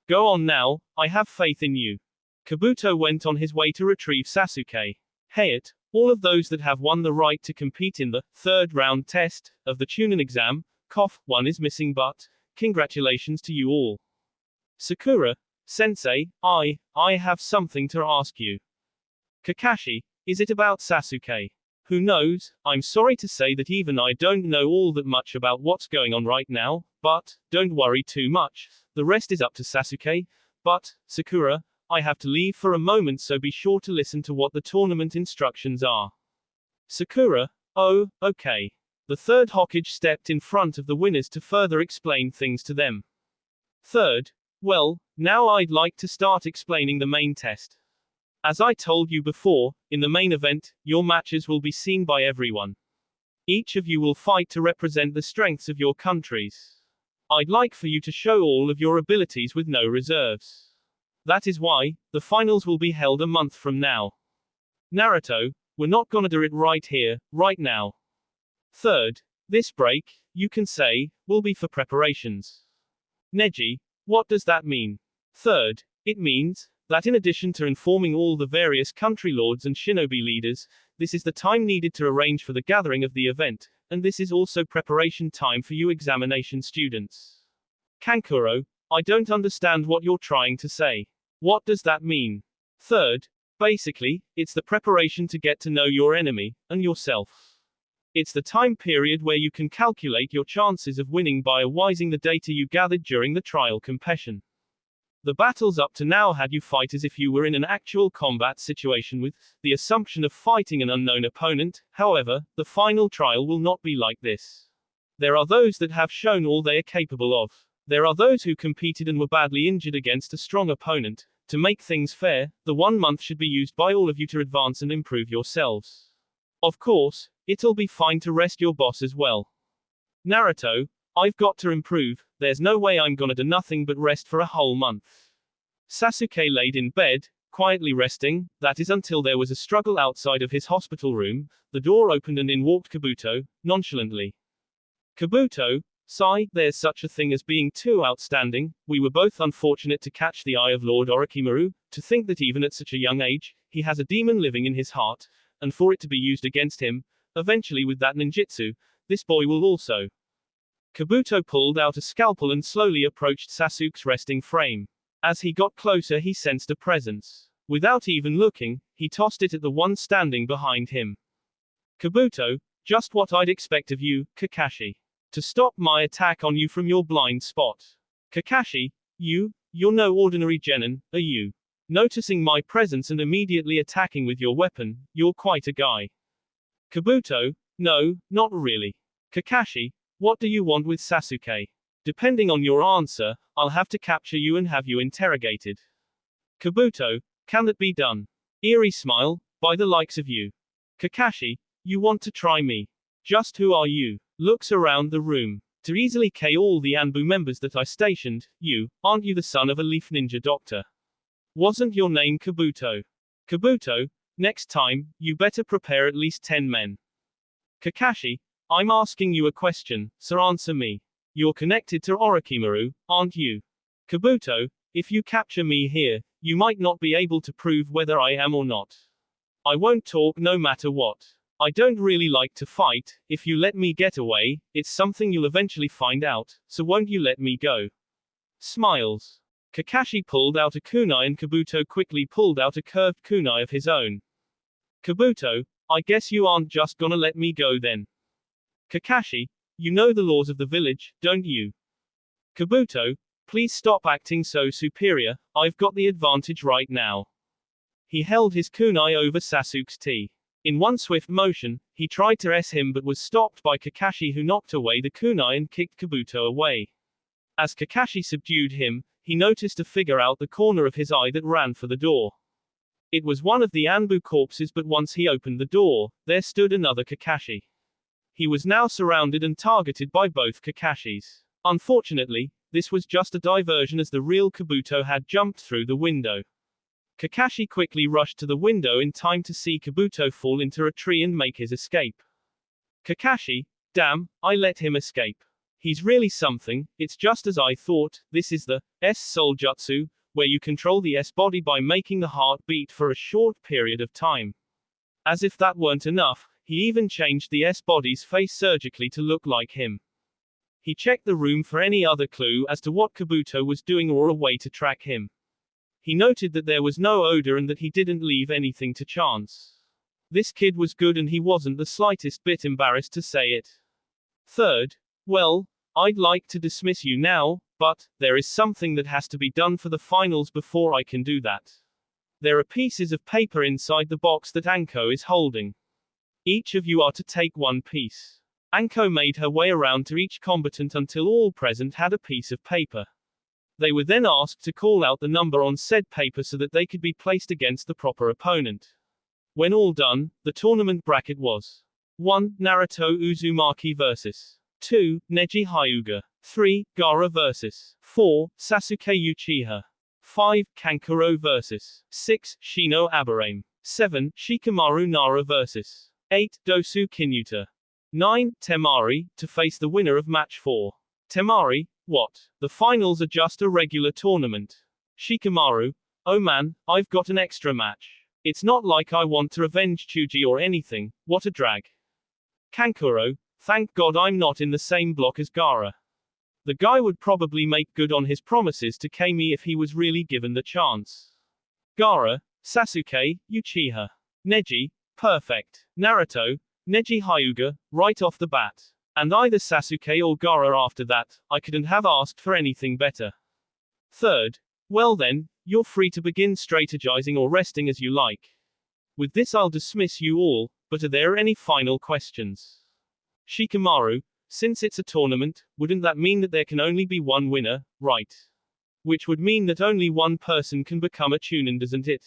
Go on now, I have faith in you. Kabuto went on his way to retrieve Sasuke. Hey it, all of those that have won the right to compete in the third round test of the Chunin exam, one is missing, but congratulations to you all. Sakura, Sensei, I have something to ask you. Kakashi, is it about Sasuke? Who knows, I'm sorry to say that even I don't know all that much about what's going on right now, but don't worry too much, the rest is up to Sasuke. But, Sakura, I have to leave for a moment, so be sure to listen to what the tournament instructions are. Sakura, oh, okay. The third Hokage stepped in front of the winners to further explain things to them. Third, well, now I'd like to start explaining the main test. As I told you before, in the main event, your matches will be seen by everyone. Each of you will fight to represent the strengths of your countries. I'd like for you to show all of your abilities with no reserves. That is why, the finals will be held a month from now. Naruto, we're not gonna do it right here, right now. Third, this break, you can say, will be for preparations. Neji, what does that mean? Third, it means that in addition to informing all the various country lords and shinobi leaders, this is the time needed to arrange for the gathering of the event, and this is also preparation time for you examination students. Kankuro, I don't understand what you're trying to say. What does that mean? Third, basically, it's the preparation to get to know your enemy, and yourself. It's the time period where you can calculate your chances of winning by analyzing the data you gathered during the trial competition. The battles up to now had you fight as if you were in an actual combat situation with the assumption of fighting an unknown opponent. However, the final trial will not be like this. There are those that have shown all they are capable of. There are those who competed and were badly injured against a strong opponent. To make things fair, the 1 month should be used by all of you to advance and improve yourselves. Of course, it'll be fine to rest your boss as well. Naruto, I've got to improve, there's no way I'm gonna do nothing but rest for a whole month. Sasuke laid in bed, quietly resting, that is until there was a struggle outside of his hospital room. The door opened and in walked Kabuto, nonchalantly. Kabuto, sigh, there's such a thing as being too outstanding. We were both unfortunate to catch the eye of Lord Orochimaru. To think that even at such a young age, he has a demon living in his heart, and for it to be used against him, eventually with that ninjutsu, this boy will also. Kabuto pulled out a scalpel and slowly approached Sasuke's resting frame. As he got closer, he sensed a presence. Without even looking, he tossed it at the one standing behind him. Kabuto, just what I'd expect of you, Kakashi. To stop my attack on you from your blind spot. Kakashi, you're no ordinary genin, are you? Noticing my presence and immediately attacking with your weapon, you're quite a guy. Kabuto, no, not really. Kakashi, what do you want with Sasuke? Depending on your answer, I'll have to capture you and have you interrogated. Kabuto, can that be done? Eerie smile, by the likes of you. Kakashi, you want to try me? Just who are you? Looks around the room. To easily K all the Anbu members that I stationed, aren't you the son of a leaf ninja doctor? Wasn't your name Kabuto? Kabuto, next time, you better prepare at least 10 men. Kakashi, I'm asking you a question, so answer me. You're connected to Orochimaru, aren't you? Kabuto, if you capture me here, you might not be able to prove whether I am or not. I won't talk no matter what. I don't really like to fight. If you let me get away, it's something you'll eventually find out, so won't you let me go? Smiles. Kakashi pulled out a kunai and Kabuto quickly pulled out a curved kunai of his own. Kabuto, I guess you aren't just gonna let me go then. Kakashi, you know the laws of the village, don't you? Kabuto, please stop acting so superior, I've got the advantage right now. He held his kunai over Sasuke's tea. In one swift motion, he tried to him but was stopped by Kakashi, who knocked away the kunai and kicked Kabuto away. As Kakashi subdued him, he noticed a figure out the corner of his eye that ran for the door. It was one of the Anbu corpses, but once he opened the door, there stood another Kakashi. He was now surrounded and targeted by both Kakashis. Unfortunately, this was just a diversion as the real Kabuto had jumped through the window. Kakashi quickly rushed to the window in time to see Kabuto fall into a tree and make his escape. Kakashi, damn, I let him escape. He's really something, it's just as I thought. This is the Soul Jutsu, where you control the body by making the heart beat for a short period of time. As if that weren't enough, he even changed the body's face surgically to look like him. He checked the room for any other clue as to what Kabuto was doing or a way to track him. He noted that there was no odor and that he didn't leave anything to chance. This kid was good and he wasn't the slightest bit embarrassed to say it. Third, well, I'd like to dismiss you now, but there is something that has to be done for the finals before I can do that. There are pieces of paper inside the box that Anko is holding. Each of you are to take one piece. Anko made her way around to each combatant until all present had a piece of paper. They were then asked to call out the number on said paper so that they could be placed against the proper opponent. When all done, the tournament bracket was 1. Naruto Uzumaki vs. 2. Neji Hyuga. 3. Gaara vs. 4. Sasuke Uchiha. 5. Kankuro vs. 6. Shino Aburame. 7. Shikamaru Nara vs. 8. Dosu Kinuta. 9. Temari, to face the winner of match 4. Temari, what? The finals are just a regular tournament. Shikamaru, oh man, I've got an extra match. It's not like I want to revenge Chuji or anything, what a drag. Kankuro, thank God I'm not in the same block as Gaara. The guy would probably make good on his promises to Kami if he was really given the chance. Gaara, Sasuke, Uchiha. Neji, perfect. Naruto, Neji Hyuga, right off the bat. And either Sasuke or Gaara after that, I couldn't have asked for anything better. Third, well then, you're free to begin strategizing or resting as you like. With this I'll dismiss you all, but are there any final questions? Shikamaru, since it's a tournament, wouldn't that mean that there can only be one winner, right? Which would mean that only one person can become a Chunin, doesn't it?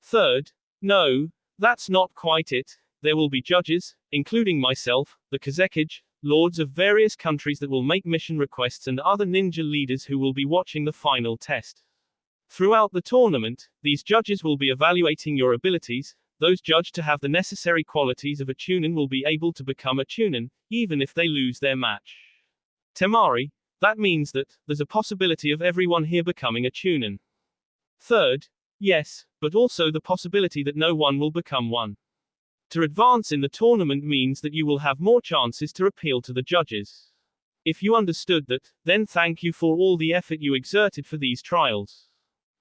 Third, no, that's not quite it. There will be judges, including myself, the Kazekage, lords of various countries that will make mission requests and other ninja leaders who will be watching the final test. Throughout the tournament, these judges will be evaluating your abilities. Those judged to have the necessary qualities of a Chunin will be able to become a Chunin, even if they lose their match. Temari, that means that there's a possibility of everyone here becoming a Chunin. Third, yes, but also the possibility that no one will become one. To advance in the tournament means that you will have more chances to appeal to the judges. If you understood that, then thank you for all the effort you exerted for these trials.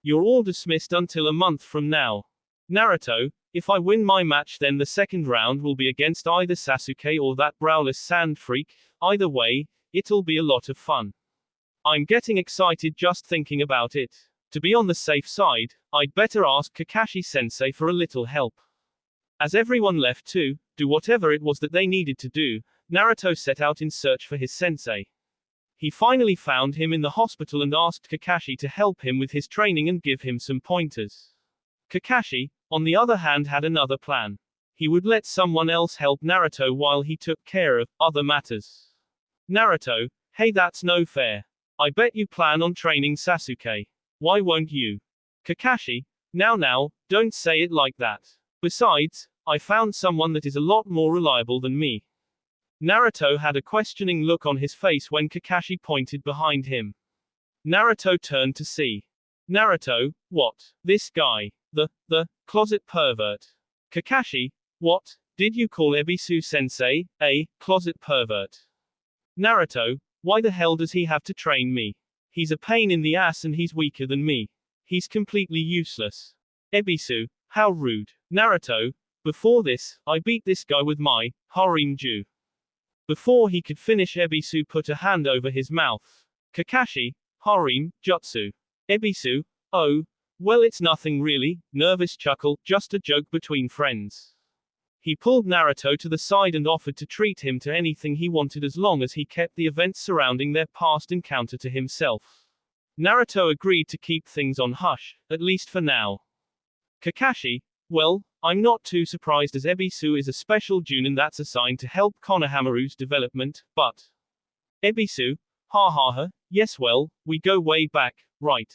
You're all dismissed until a month from now. Naruto, if I win my match, then the second round will be against either Sasuke or that browless sand freak. Either way, it'll be a lot of fun. I'm getting excited just thinking about it. To be on the safe side, I'd better ask Kakashi-sensei for a little help. As everyone left to do whatever it was that they needed to do, Naruto set out in search for his sensei. He finally found him in the hospital and asked Kakashi to help him with his training and give him some pointers. Kakashi, on the other hand, had another plan. He would let someone else help Naruto while he took care of other matters. Naruto, hey, that's no fair. I bet you plan on training Sasuke. Why won't you? Kakashi, now, don't say it like that. Besides, I found someone that is a lot more reliable than me. Naruto had a questioning look on his face when Kakashi pointed behind him. Naruto turned to see. Naruto, what? This guy. The closet pervert. Kakashi, what? Did you call Ebisu-sensei a closet pervert? Naruto, why the hell does he have to train me? He's a pain in the ass and he's weaker than me. He's completely useless. Ebisu, how rude. Naruto, before this, I beat this guy with my harem-ju. Before he could finish, Ebisu put a hand over his mouth. Kakashi, harem, jutsu. Ebisu, oh, well, it's nothing really, nervous chuckle, just a joke between friends. He pulled Naruto to the side and offered to treat him to anything he wanted as long as he kept the events surrounding their past encounter to himself. Naruto agreed to keep things on hush, at least for now. Kakashi, well, I'm not too surprised as Ebisu is a special Junin that's assigned to help Konohamaru's development, but… Ebisu, ha ha ha, yes well, we go way back, right.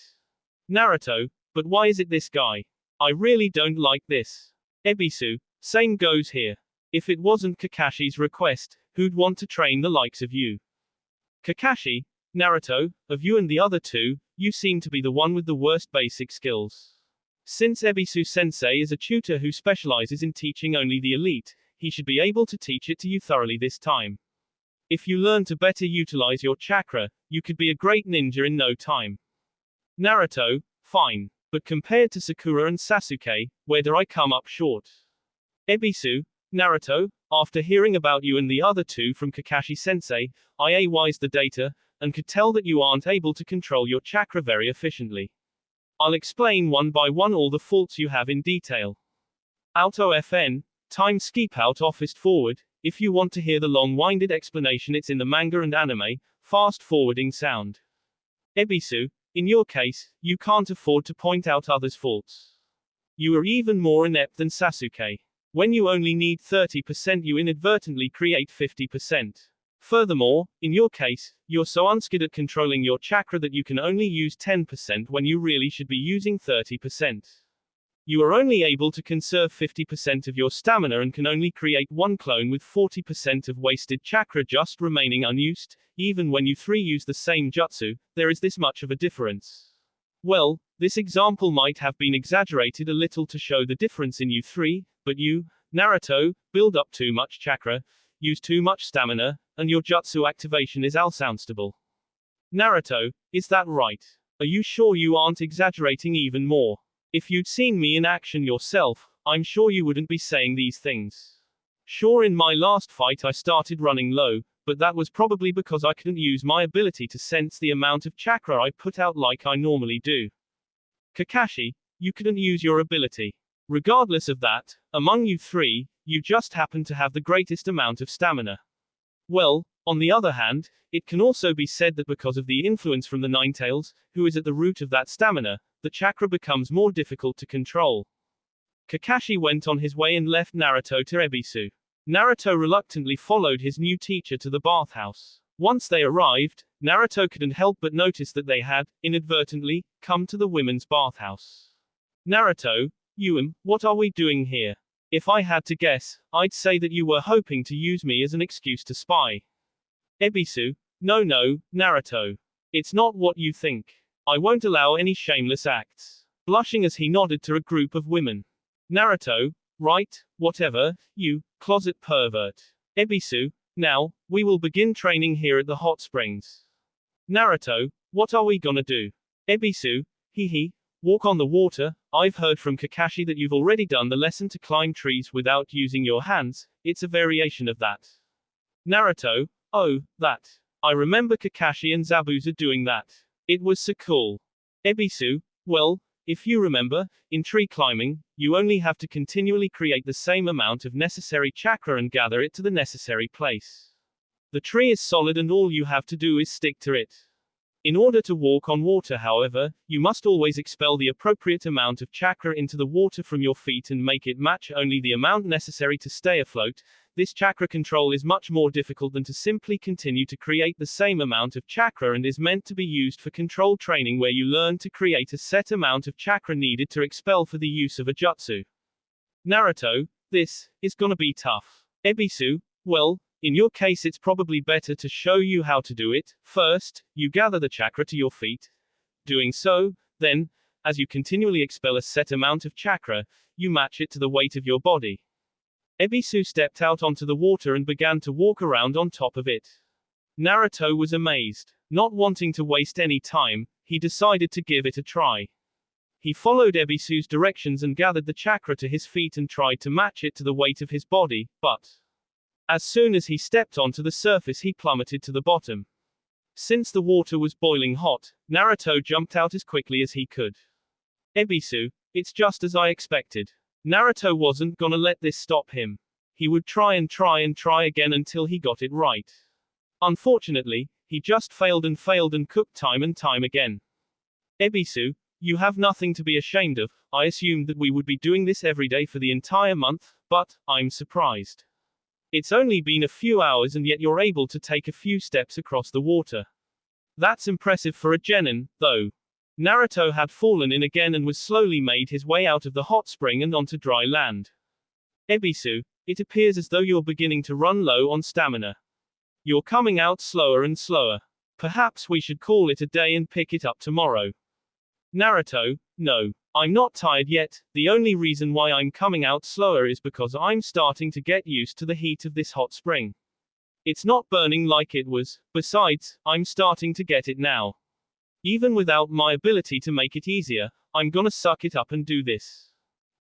Naruto, but why is it this guy? I really don't like this. Ebisu, same goes here. If it wasn't Kakashi's request, who'd want to train the likes of you? Kakashi, Naruto, of you and the other two, you seem to be the one with the worst basic skills. Since Ebisu-sensei is a tutor who specializes in teaching only the elite, he should be able to teach it to you thoroughly this time. If you learn to better utilize your chakra, you could be a great ninja in no time. Naruto, fine. But compared to Sakura and Sasuke, where do I come up short? Ebisu, Naruto, after hearing about you and the other two from Kakashi-sensei, I analyzed the data, and could tell that you aren't able to control your chakra very efficiently. I'll explain one by one all the faults you have in detail. Auto FN, time skip out office forward, if you want to hear the long-winded explanation it's in the manga and anime, fast forwarding sound. Ebisu, in your case, you can't afford to point out others' faults. You are even more inept than Sasuke. When you only need 30% you inadvertently create 50%. Furthermore, in your case, you're so unskilled at controlling your chakra that you can only use 10% when you really should be using 30%. You are only able to conserve 50% of your stamina and can only create one clone with 40% of wasted chakra just remaining unused. Even when you three use the same jutsu, there is this much of a difference. Well, this example might have been exaggerated a little to show the difference in you three, but you, Naruto, build up too much chakra, use too much stamina, and your jutsu activation is unstable. Naruto, is that right? Are you sure you aren't exaggerating even more? If you'd seen me in action yourself, I'm sure you wouldn't be saying these things. Sure, in my last fight I started running low, but that was probably because I couldn't use my ability to sense the amount of chakra I put out like I normally do. Kakashi, you couldn't use your ability. Regardless of that, among you three, you just happen to have the greatest amount of stamina. Well, on the other hand, it can also be said that because of the influence from the Ninetales, who is at the root of that stamina, the chakra becomes more difficult to control. Kakashi went on his way and left Naruto to Ebisu. Naruto reluctantly followed his new teacher to the bathhouse. Once they arrived, Naruto couldn't help but notice that they had, inadvertently, come to the women's bathhouse. Naruto, what are we doing here? If I had to guess, I'd say that you were hoping to use me as an excuse to spy. Ebisu, no, Naruto. It's not what you think. I won't allow any shameless acts. Blushing as he nodded to a group of women. Naruto, right, whatever, you, closet pervert. Ebisu, now, we will begin training here at the hot springs. Naruto, what are we gonna do? Ebisu, walk on the water. I've heard from Kakashi that you've already done the lesson to climb trees without using your hands, it's a variation of that. Naruto, oh, that. I remember Kakashi and Zabuza doing that. It was so cool. Ebisu, well, if you remember, in tree climbing, you only have to continually create the same amount of necessary chakra and gather it to the necessary place. The tree is solid and all you have to do is stick to it. In order to walk on water, however, you must always expel the appropriate amount of chakra into the water from your feet and make it match only the amount necessary to stay afloat. This chakra control is much more difficult than to simply continue to create the same amount of chakra and is meant to be used for control training where you learn to create a set amount of chakra needed to expel for the use of a jutsu. Naruto, this is gonna be tough. Ebisu, well, in your case it's probably better to show you how to do it. First, you gather the chakra to your feet. Doing so, then, as you continually expel a set amount of chakra, you match it to the weight of your body. Ebisu stepped out onto the water and began to walk around on top of it. Naruto was amazed. Not wanting to waste any time, he decided to give it a try. He followed Ebisu's directions and gathered the chakra to his feet and tried to match it to the weight of his body, but as soon as he stepped onto the surface he plummeted to the bottom. Since the water was boiling hot, Naruto jumped out as quickly as he could. Ebisu, it's just as I expected. Naruto wasn't gonna let this stop him. He would try and try again until he got it right. Unfortunately, he just failed and cooked time and time again. Ebisu, you have nothing to be ashamed of. I assumed that we would be doing this every day for the entire month, but I'm surprised. It's only been a few hours and yet you're able to take a few steps across the water. That's impressive for a genin, though. Naruto had fallen in again and was slowly made his way out of the hot spring and onto dry land. Ebisu, it appears as though you're beginning to run low on stamina. You're coming out slower and slower. Perhaps we should call it a day and pick it up tomorrow. Naruto, no. I'm not tired yet. The only reason why I'm coming out slower is because I'm starting to get used to the heat of this hot spring. It's not burning like it was. Besides, I'm starting to get it now. Even without my ability to make it easier, I'm gonna suck it up and do this.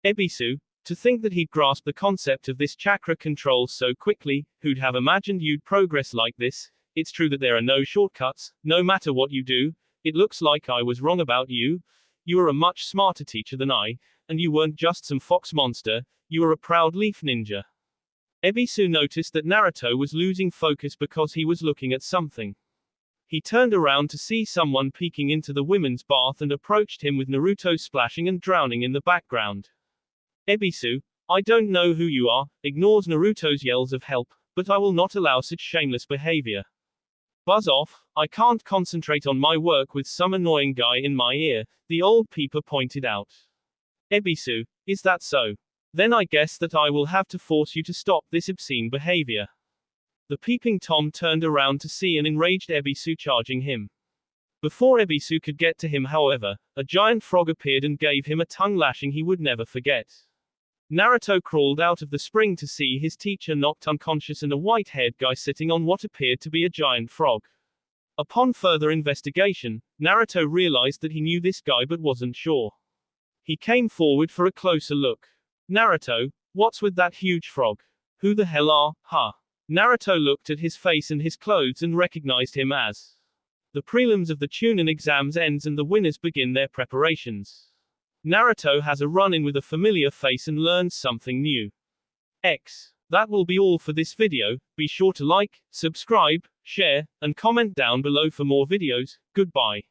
Ebisu, to think that he'd grasped the concept of this chakra control so quickly, who'd have imagined you'd progress like this? It's true that there are no shortcuts, no matter what you do. It looks like I was wrong about you. You are a much smarter teacher than I, and you weren't just some fox monster, you are a proud leaf ninja. Ebisu noticed that Naruto was losing focus because he was looking at something. He turned around to see someone peeking into the women's bath and approached him with Naruto splashing and drowning in the background. Ebisu, I don't know who you are, ignores Naruto's yells of help, but I will not allow such shameless behavior. Buzz off, I can't concentrate on my work with some annoying guy in my ear, the old peeper pointed out. Ebisu, is that so? Then I guess that I will have to force you to stop this obscene behavior. The peeping Tom turned around to see an enraged Ebisu charging him. Before Ebisu could get to him, however, a giant frog appeared and gave him a tongue lashing he would never forget. Naruto crawled out of the spring to see his teacher knocked unconscious and a white-haired guy sitting on what appeared to be a giant frog. Upon further investigation, Naruto realized that he knew this guy but wasn't sure. He came forward for a closer look. Naruto, what's with that huge frog? Who the hell are, huh? Naruto looked at his face and his clothes and recognized him as the prelims of the Chunin exams ends and the winners begin their preparations. Naruto has a run-in with a familiar face and learns something new. That will be all for this video. Be sure to like, subscribe, share, and comment down below for more videos. Goodbye.